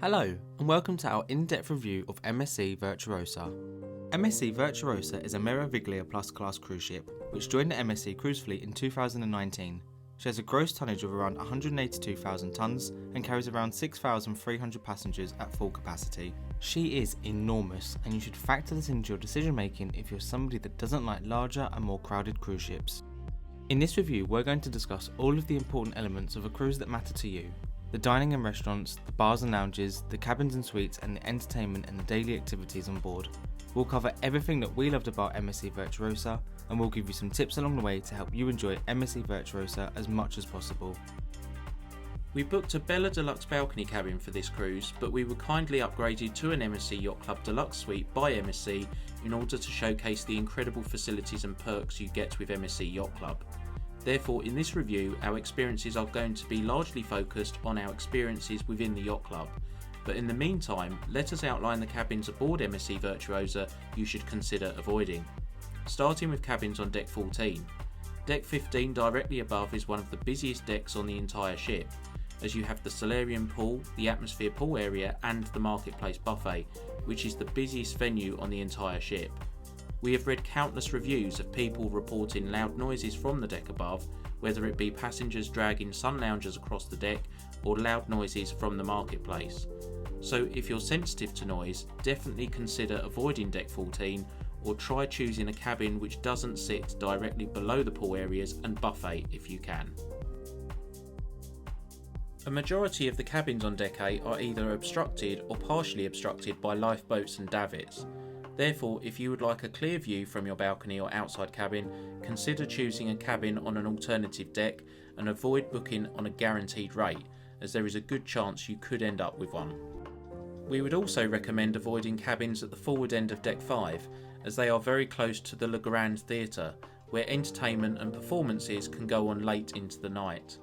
Hello, and welcome to our in-depth review of MSC Virtuosa. MSC Virtuosa is a Meraviglia Plus class cruise ship, which joined the MSC cruise fleet in 2019. She has a gross tonnage of around 182,000 tonnes and carries around 6,300 passengers at full capacity. She is enormous, and you should factor this into your decision making if you're somebody that doesn't like larger and more crowded cruise ships. In this review, we're going to discuss all of the important elements of a cruise that matter to you. The dining and restaurants, the bars and lounges, the cabins and suites, and the entertainment and the daily activities on board. We'll cover everything that we loved about MSC Virtuosa, and we'll give you some tips along the way to help you enjoy MSC Virtuosa as much as possible. We booked a Bella Deluxe balcony cabin for this cruise, but we were kindly upgraded to an MSC Yacht Club Deluxe Suite by MSC in order to showcase the incredible facilities and perks you get with MSC Yacht Club. Therefore, in this review, our experiences are going to be largely focused on our experiences within the Yacht Club. But in the meantime, let us outline the cabins aboard MSC Virtuosa you should consider avoiding. Starting with cabins on Deck 14. Deck 15 directly above is one of the busiest decks on the entire ship, as you have the solarium pool, the atmosphere pool area and the marketplace buffet, which is the busiest venue on the entire ship. We have read countless reviews of people reporting loud noises from the deck above, whether it be passengers dragging sun loungers across the deck or loud noises from the marketplace. So if you're sensitive to noise, definitely consider avoiding Deck 14 or try choosing a cabin which doesn't sit directly below the pool areas and buffet if you can. A majority of the cabins on Deck 8 are either obstructed or partially obstructed by lifeboats and davits. Therefore, if you would like a clear view from your balcony or outside cabin, consider choosing a cabin on an alternative deck and avoid booking on a guaranteed rate, as there is a good chance you could end up with one. We would also recommend avoiding cabins at the forward end of Deck 5, as they are very close to the Le Grand Theatre, where entertainment and performances can go on late into the night.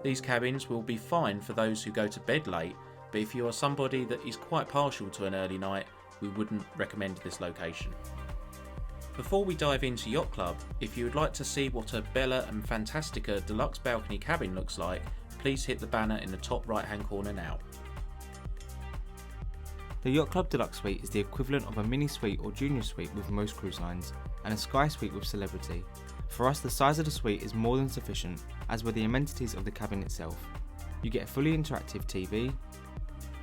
These cabins will be fine for those who go to bed late, but if you are somebody that is quite partial to an early night, we wouldn't recommend this location. Before we dive into Yacht Club, if you would like to see what a Bella and Fantastica deluxe balcony cabin looks like, please hit the banner in the top right hand corner now. The Yacht Club Deluxe Suite is the equivalent of a mini suite or junior suite with most cruise lines, and a sky suite with Celebrity. For us, the size of the suite is more than sufficient, as were the amenities of the cabin itself. You get a fully interactive TV,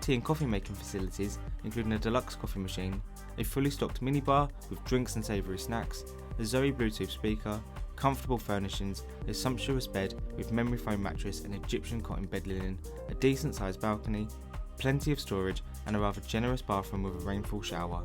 tea and coffee making facilities including a deluxe coffee machine, a fully stocked minibar with drinks and savoury snacks, a Zoe Bluetooth speaker, comfortable furnishings, a sumptuous bed with memory foam mattress and Egyptian cotton bed linen, a decent sized balcony, plenty of storage and a rather generous bathroom with a rainfall shower.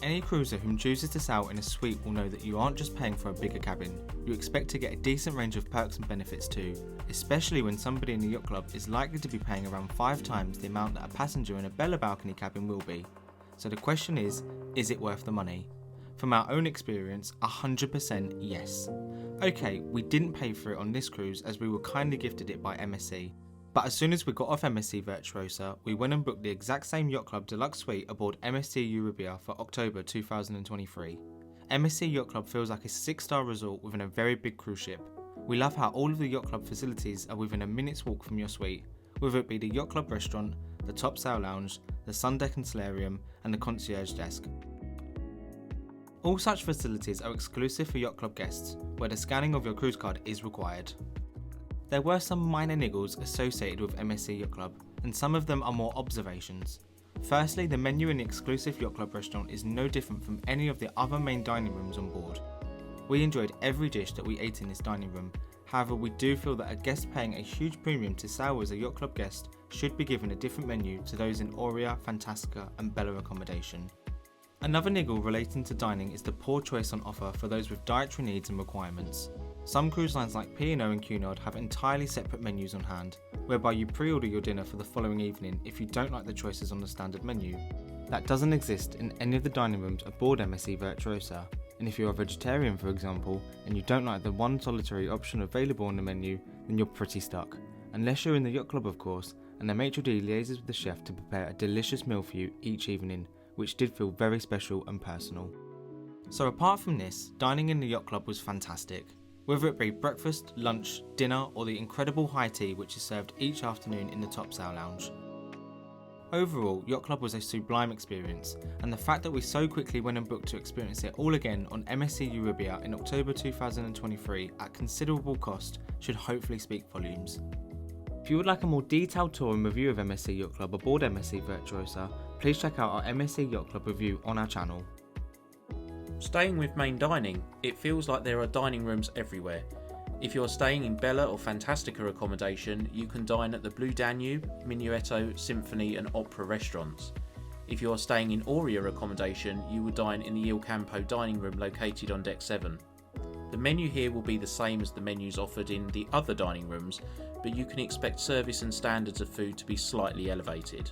Any cruiser who chooses to sail in a suite will know that you aren't just paying for a bigger cabin, you expect to get a decent range of perks and benefits too, especially when somebody in the Yacht Club is likely to be paying around 5 times the amount that a passenger in a Bella balcony cabin will be. So the question is it worth the money? From our own experience, 100% yes. Okay, we didn't pay for it on this cruise as we were kindly gifted it by MSC. But as soon as we got off MSC Virtuosa, we went and booked the exact same Yacht Club Deluxe Suite aboard MSC Euribia for October 2023. MSC Yacht Club feels like a 6-star resort within a very big cruise ship. We love how all of the Yacht Club facilities are within a minute's walk from your suite, whether it be the Yacht Club restaurant, the top sail lounge, the sun deck and solarium, and the concierge desk. All such facilities are exclusive for Yacht Club guests, where the scanning of your cruise card is required. There were some minor niggles associated with MSC Yacht Club, and some of them are more observations. Firstly, the menu in the exclusive Yacht Club restaurant is no different from any of the other main dining rooms on board. We enjoyed every dish that we ate in this dining room, however we do feel that a guest paying a huge premium to sail as a Yacht Club guest should be given a different menu to those in Aurea, Fantastica and Bella accommodation. Another niggle relating to dining is the poor choice on offer for those with dietary needs and requirements. Some cruise lines like P&O and Cunard have entirely separate menus on hand, whereby you pre-order your dinner for the following evening if you don't like the choices on the standard menu. That doesn't exist in any of the dining rooms aboard MSC Virtuosa, and if you're a vegetarian for example, and you don't like the one solitary option available on the menu, then you're pretty stuck. Unless you're in the Yacht Club of course, and the maitre d' liaises with the chef to prepare a delicious meal for you each evening, which did feel very special and personal. So apart from this, dining in the Yacht Club was fantastic. whether it be breakfast, lunch, dinner, or the incredible high tea which is served each afternoon in the top sail lounge. Overall, Yacht Club was a sublime experience, and the fact that we so quickly went and booked to experience it all again on MSC Euribia in October 2023 at considerable cost should hopefully speak volumes. If you would like a more detailed tour and review of MSC Yacht Club aboard MSC Virtuosa, please check out our MSC Yacht Club review on our channel. Staying with main dining, it feels like there are dining rooms everywhere. If you're staying in Bella or Fantastica accommodation, you can dine at the Blue Danube, Minuetto, Symphony and Opera restaurants. If you're staying in Aurea accommodation, you will dine in the Il Campo dining room located on deck 7. The menu here will be the same as the menus offered in the other dining rooms, but you can expect service and standards of food to be slightly elevated.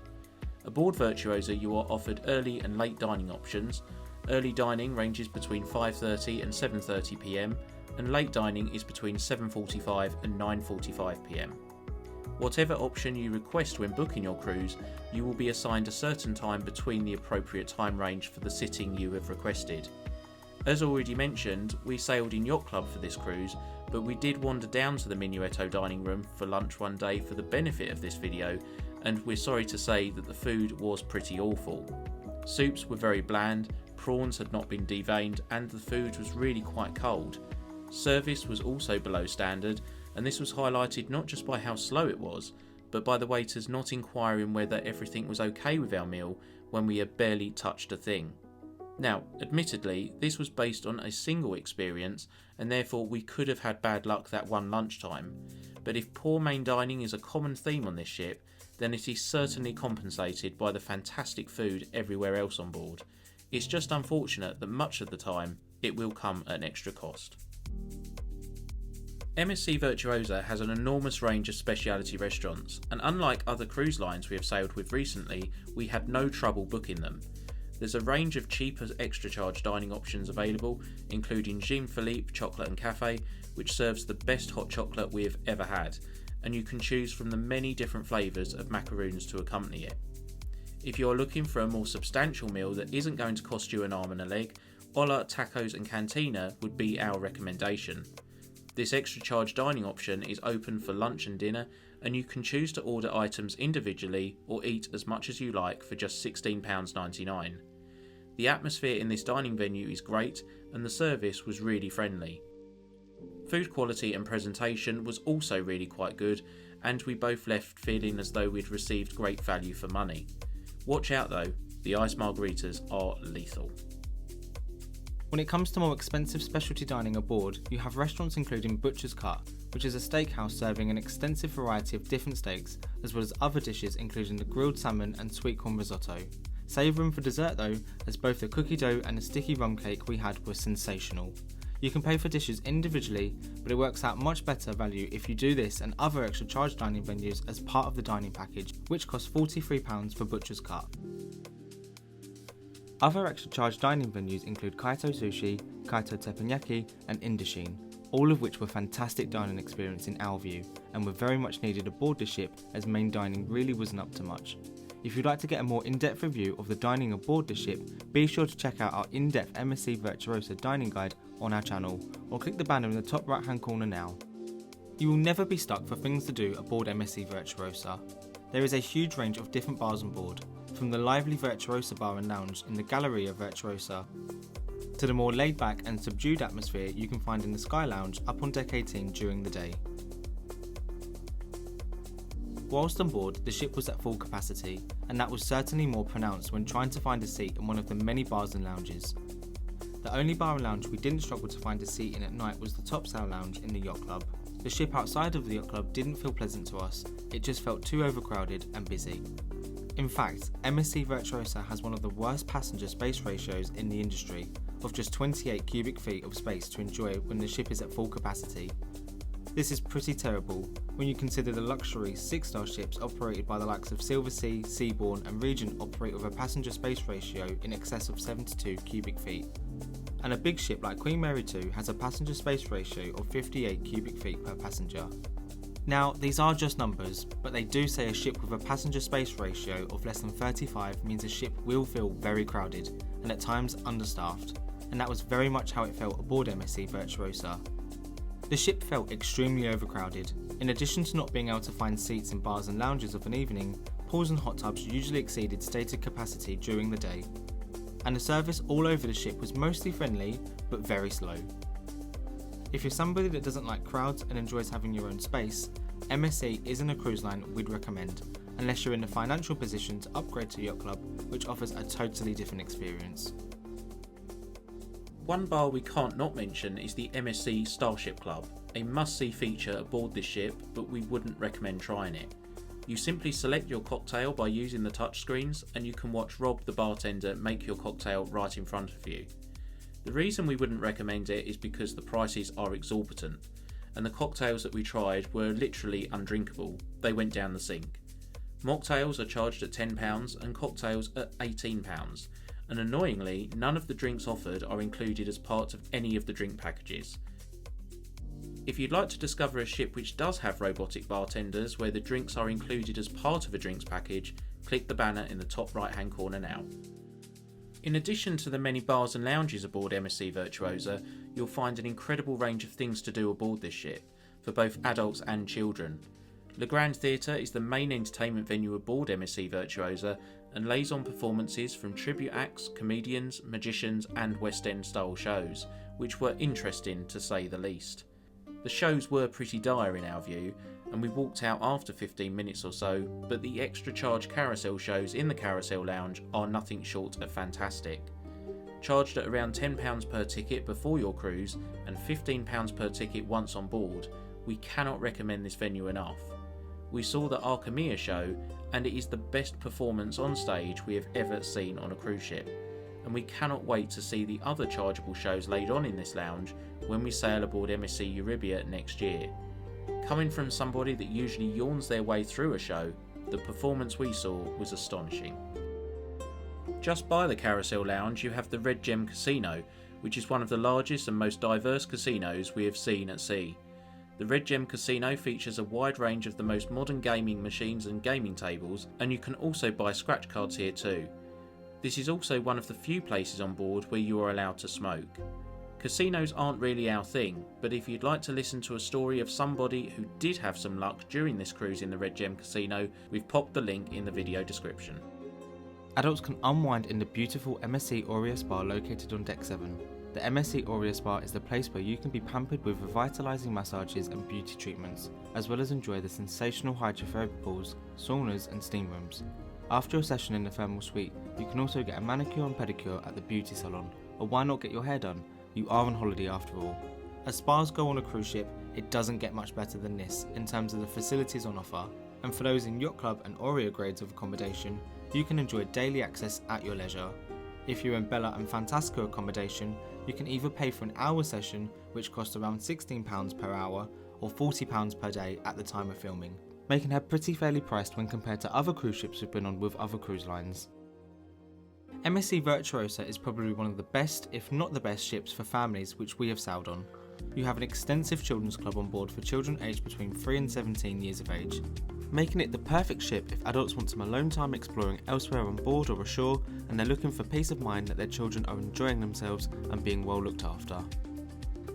Aboard Virtuosa you are offered early and late dining options. Early dining ranges between 5:30 and 7:30 PM, and late dining is between 7:45 and 9:45 PM. Whatever option you request when booking your cruise, you will be assigned a certain time between the appropriate time range for the sitting you have requested. As already mentioned, we sailed in Yacht Club for this cruise, but we did wander down to the Minuetto dining room for lunch one day for the benefit of this video, and we're sorry to say that the food was pretty awful. Soups were very bland, prawns had not been deveined, and the food was really quite cold. Service was also below standard, and this was highlighted not just by how slow it was, but by the waiters not inquiring whether everything was okay with our meal when we had barely touched a thing. Now, admittedly, this was based on a single experience, and therefore we could have had bad luck that one lunchtime, but if poor main dining is a common theme on this ship, then it is certainly compensated by the fantastic food everywhere else on board. It's just unfortunate that much of the time it will come at an extra cost. MSC Virtuosa has an enormous range of specialty restaurants, and unlike other cruise lines we have sailed with recently, we had no trouble booking them. There's a range of cheaper extra charge dining options available, including Jean Philippe Chocolate and Cafe, which serves the best hot chocolate we have ever had, and you can choose from the many different flavours of macaroons to accompany it. If you're looking for a more substantial meal that isn't going to cost you an arm and a leg, Olla, Tacos and Cantina would be our recommendation. This extra charge dining option is open for lunch and dinner, and you can choose to order items individually or eat as much as you like for just £16.99. The atmosphere in this dining venue is great, and the service was really friendly. Food quality and presentation was also really quite good, and we both left feeling as though we'd received great value for money. Watch out though, the iced margaritas are lethal. When it comes to more expensive specialty dining aboard, you have restaurants including Butcher's Cut, which is a steakhouse serving an extensive variety of different steaks, as well as other dishes including the grilled salmon and sweet corn risotto. Save room for dessert though, as both the cookie dough and the sticky rum cake we had were sensational. You can pay for dishes individually, but it works out much better value if you do this and other extra charge dining venues as part of the dining package, which costs £43 for Butcher's Cut. Other extra charge dining venues include Kaito Sushi, Kaito Teppanyaki and Indochine, all of which were fantastic dining experience in our view, and were very much needed aboard the ship as main dining really wasn't up to much. If you'd like to get a more in-depth review of the dining aboard the ship, be sure to check out our in-depth MSC Virtuosa dining guide on our channel, or click the banner in the top right hand corner now. You will never be stuck for things to do aboard MSC Virtuosa. There is a huge range of different bars on board, from the lively Virtuosa bar and lounge in the Galleria Virtuosa, to the more laid-back and subdued atmosphere you can find in the Sky Lounge up on deck 18 during the day. Whilst on board, the ship was at full capacity, and that was certainly more pronounced when trying to find a seat in one of the many bars and lounges. The only bar and lounge we didn't struggle to find a seat in at night was the Top Sail Lounge in the Yacht Club. The ship outside of the Yacht Club didn't feel pleasant to us, it just felt too overcrowded and busy. In fact, MSC Virtuosa has one of the worst passenger space ratios in the industry, of just 28 cubic feet of space to enjoy when the ship is at full capacity. This is pretty terrible when you consider the luxury 6-star ships operated by the likes of Silversea, Seabourn and Regent operate with a passenger space ratio in excess of 72 cubic feet. And a big ship like Queen Mary 2 has a passenger space ratio of 58 cubic feet per passenger. Now, these are just numbers, but they do say a ship with a passenger space ratio of less than 35 means a ship will feel very crowded and at times understaffed, and that was very much how it felt aboard MSC Virtuosa. The ship felt extremely overcrowded. In addition to not being able to find seats in bars and lounges of an evening, pools and hot tubs usually exceeded stated capacity during the day. And the service all over the ship was mostly friendly, but very slow. If you're somebody that doesn't like crowds and enjoys having your own space, MSC isn't a cruise line we'd recommend, unless you're in the financial position to upgrade to Yacht Club, which offers a totally different experience. One bar we can't not mention is the MSC Starship Club, a must-see feature aboard this ship, but we wouldn't recommend trying it. You simply select your cocktail by using the touchscreens, and you can watch Rob the bartender make your cocktail right in front of you. The reason we wouldn't recommend it is because the prices are exorbitant, and the cocktails that we tried were literally undrinkable. They went down the sink. Mocktails are charged at £10 and cocktails at £18, and annoyingly, none of the drinks offered are included as part of any of the drink packages. If you'd like to discover a ship which does have robotic bartenders where the drinks are included as part of a drinks package, click the banner in the top right hand corner now. In addition to the many bars and lounges aboard MSC Virtuosa, you'll find an incredible range of things to do aboard this ship, for both adults and children. Le Grand Theatre is the main entertainment venue aboard MSC Virtuosa and lays on performances from tribute acts, comedians, magicians and West End style shows, which were interesting to say the least. The shows were pretty dire in our view, and we walked out after 15 minutes or so, but the extra charge carousel shows in the carousel lounge are nothing short of fantastic. Charged at around £10 per ticket before your cruise and £15 per ticket once on board, we cannot recommend this venue enough. We saw the Archimia show, and it is the best performance on stage we have ever seen on a cruise ship, and we cannot wait to see the other chargeable shows laid on in this lounge when we sail aboard MSC Euribia next year. Coming from somebody that usually yawns their way through a show, the performance we saw was astonishing. Just by the Carousel Lounge you have the Red Gem Casino, which is one of the largest and most diverse casinos we have seen at sea. The Red Gem Casino features a wide range of the most modern gaming machines and gaming tables, and you can also buy scratch cards here too. This is also one of the few places on board where you are allowed to smoke. Casinos aren't really our thing, but if you'd like to listen to a story of somebody who did have some luck during this cruise in the Red Gem Casino, we've popped the link in the video description. Adults can unwind in the beautiful MSC Aurea Spa located on Deck 7. The MSC Aurea Spa is the place where you can be pampered with revitalising massages and beauty treatments, as well as enjoy the sensational hydrotherapy pools, saunas and steam rooms. After a session in the thermal suite, you can also get a manicure and pedicure at the beauty salon, or why not get your hair done? You are on holiday after all. As spas go on a cruise ship, it doesn't get much better than this in terms of the facilities on offer, and for those in Yacht Club and Aurea grades of accommodation, you can enjoy daily access at your leisure. If you're in Bella and Fantasco accommodation, you can either pay for an hour session, which costs around £16 per hour, or £40 per day at the time of filming, making her pretty fairly priced when compared to other cruise ships we've been on with other cruise lines. MSC Virtuosa is probably one of the best, if not the best, ships for families which we have sailed on. You have an extensive children's club on board for children aged between 3 and 17 years of age, making it the perfect ship if adults want some alone time exploring elsewhere on board or ashore and they're looking for peace of mind that their children are enjoying themselves and being well looked after.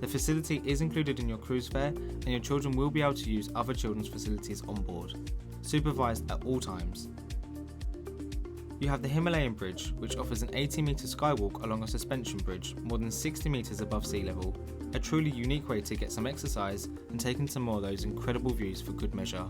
The facility is included in your cruise fare, and your children will be able to use other children's facilities on board, supervised at all times. You have the Himalayan Bridge, which offers an 80-metre skywalk along a suspension bridge more than 60 metres above sea level, a truly unique way to get some exercise and take in some more of those incredible views for good measure.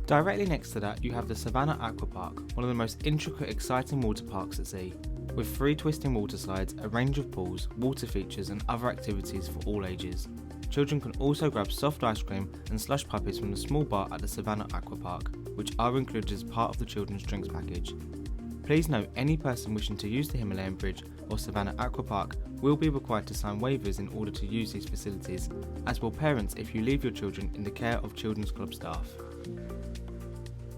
Directly next to that you have the Savannah Aqua Park, one of the most intricate, exciting water parks at sea, with 3 twisting water slides, a range of pools, water features and other activities for all ages. Children can also grab soft ice cream and slush puppies from the small bar at the Savannah Aqua Park, which are included as part of the children's drinks package. Please note any person wishing to use the Himalayan Bridge or Savannah Aqua Park will be required to sign waivers in order to use these facilities, as will parents if you leave your children in the care of Children's Club staff.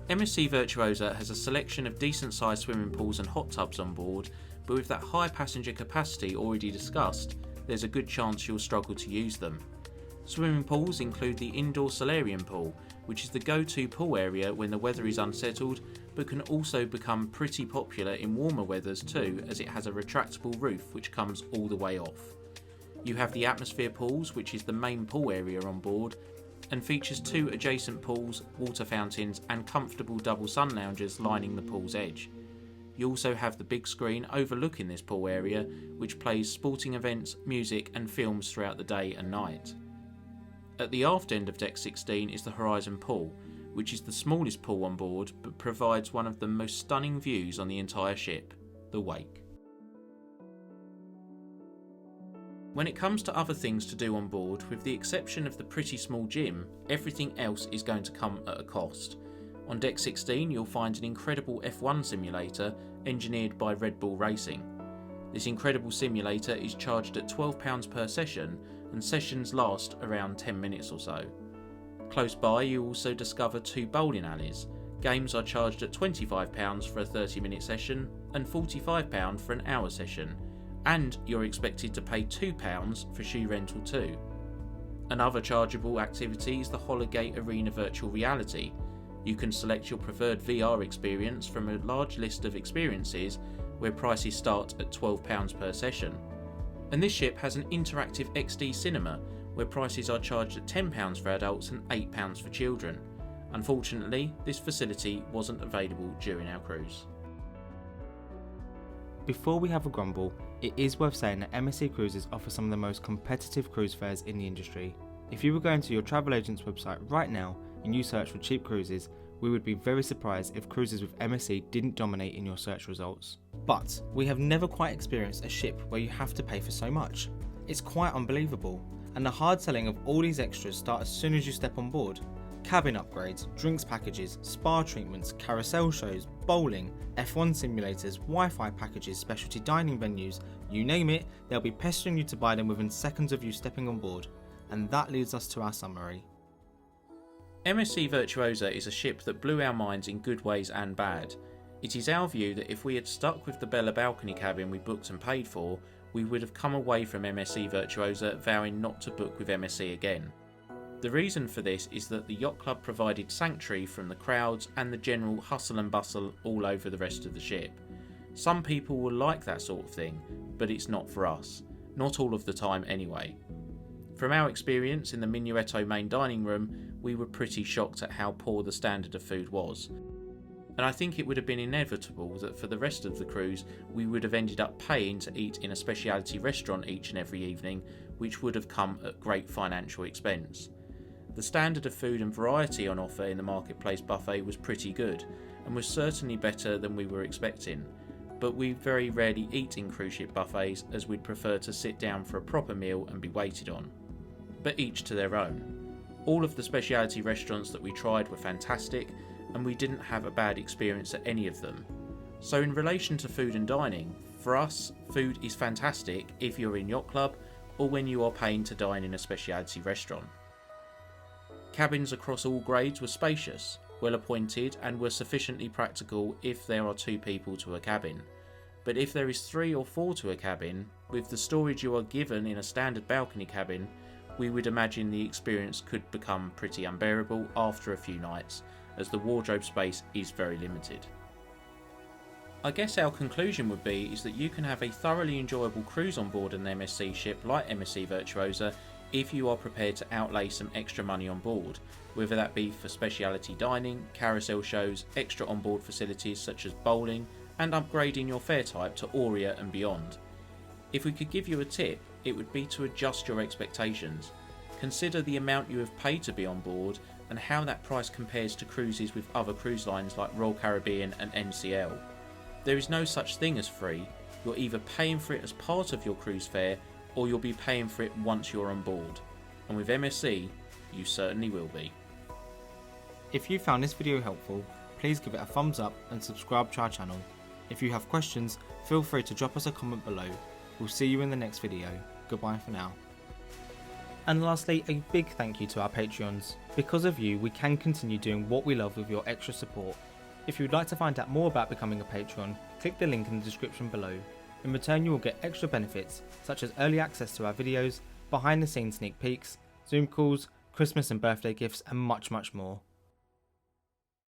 MSC Virtuosa has a selection of decent sized swimming pools and hot tubs on board, but with that high passenger capacity already discussed, there's a good chance you'll struggle to use them. Swimming pools include the indoor solarium pool, which is the go-to pool area when the weather is unsettled, but can also become pretty popular in warmer weathers too, as it has a retractable roof which comes all the way off. You have the atmosphere pools, which is the main pool area on board, and features 2 adjacent pools, water fountains and comfortable double sun loungers lining the pool's edge. You also have the big screen overlooking this pool area, which plays sporting events, music and films throughout the day and night. At the aft end of Deck 16 is the Horizon Pool, which is the smallest pool on board but provides one of the most stunning views on the entire ship, the wake. When it comes to other things to do on board, with the exception of the pretty small gym, everything else is going to come at a cost. On Deck 16 you'll find an incredible F1 simulator engineered by Red Bull Racing. This incredible simulator is charged at £12 per session and sessions last around 10 minutes or so. Close by you also discover 2 bowling alleys. Games are charged at £25 for a 30-minute session and £45 for an hour session, and you're expected to pay £2 for shoe rental too. Another chargeable activity is the Hologate Arena Virtual Reality. You can select your preferred VR experience from a large list of experiences where prices start at £12 per session. And this ship has an interactive XD cinema where prices are charged at £10 for adults and £8 for children. Unfortunately, this facility wasn't available during our cruise. Before we have a grumble, it is worth saying that MSC Cruises offers some of the most competitive cruise fares in the industry. If you were going to your travel agent's website right now and you search for cheap cruises, we would be very surprised if cruises with MSC didn't dominate in your search results. But we have never quite experienced a ship where you have to pay for so much. It's quite unbelievable, and the hard selling of all these extras start as soon as you step on board. Cabin upgrades, drinks packages, spa treatments, carousel shows, bowling, F1 simulators, Wi-Fi packages, specialty dining venues, you name it, they'll be pestering you to buy them within seconds of you stepping on board. And that leads us to our summary. MSC Virtuosa is a ship that blew our minds in good ways and bad. It is our view that if we had stuck with the Bella balcony cabin we booked and paid for, we would have come away from MSC Virtuosa vowing not to book with MSC again. The reason for this is that the yacht club provided sanctuary from the crowds and the general hustle and bustle all over the rest of the ship. Some people will like that sort of thing, but it's not for us. Not all of the time anyway. From our experience in the Minuetto main dining room, we were pretty shocked at how poor the standard of food was. And I think it would have been inevitable that for the rest of the cruise we would have ended up paying to eat in a specialty restaurant each and every evening, which would have come at great financial expense. The standard of food and variety on offer in the Marketplace buffet was pretty good, and was certainly better than we were expecting, but we very rarely eat in cruise ship buffets as we'd prefer to sit down for a proper meal and be waited on. But each to their own. All of the specialty restaurants that we tried were fantastic, and we didn't have a bad experience at any of them. So in relation to food and dining, for us, food is fantastic if you're in yacht club or when you are paying to dine in a specialty restaurant. Cabins across all grades were spacious, well appointed and were sufficiently practical if there are 2 people to a cabin. But if there is 3 or 4 to a cabin, with the storage you are given in a standard balcony cabin, we would imagine the experience could become pretty unbearable after a few nights, as the wardrobe space is very limited. I guess our conclusion would be is that you can have a thoroughly enjoyable cruise on board an MSC ship like MSC Virtuosa if you are prepared to outlay some extra money on board, whether that be for specialty dining, carousel shows, extra onboard facilities such as bowling, and upgrading your fare type to Aurea and beyond. If we could give you a tip, it would be to adjust your expectations. Consider the amount you have paid to be on board and how that price compares to cruises with other cruise lines like Royal Caribbean and NCL. There is no such thing as free. You're either paying for it as part of your cruise fare or you'll be paying for it once you're on board. And with MSC, you certainly will be. If you found this video helpful, please give it a thumbs up and subscribe to our channel. If you have questions, feel free to drop us a comment below. We'll see you in the next video. Goodbye for now. And lastly, a big thank you to our Patreons. Because of you, we can continue doing what we love with your extra support. If you would like to find out more about becoming a Patreon, click the link in the description below. In return, you will get extra benefits, such as early access to our videos, behind the scenes sneak peeks, Zoom calls, Christmas and birthday gifts, and much more.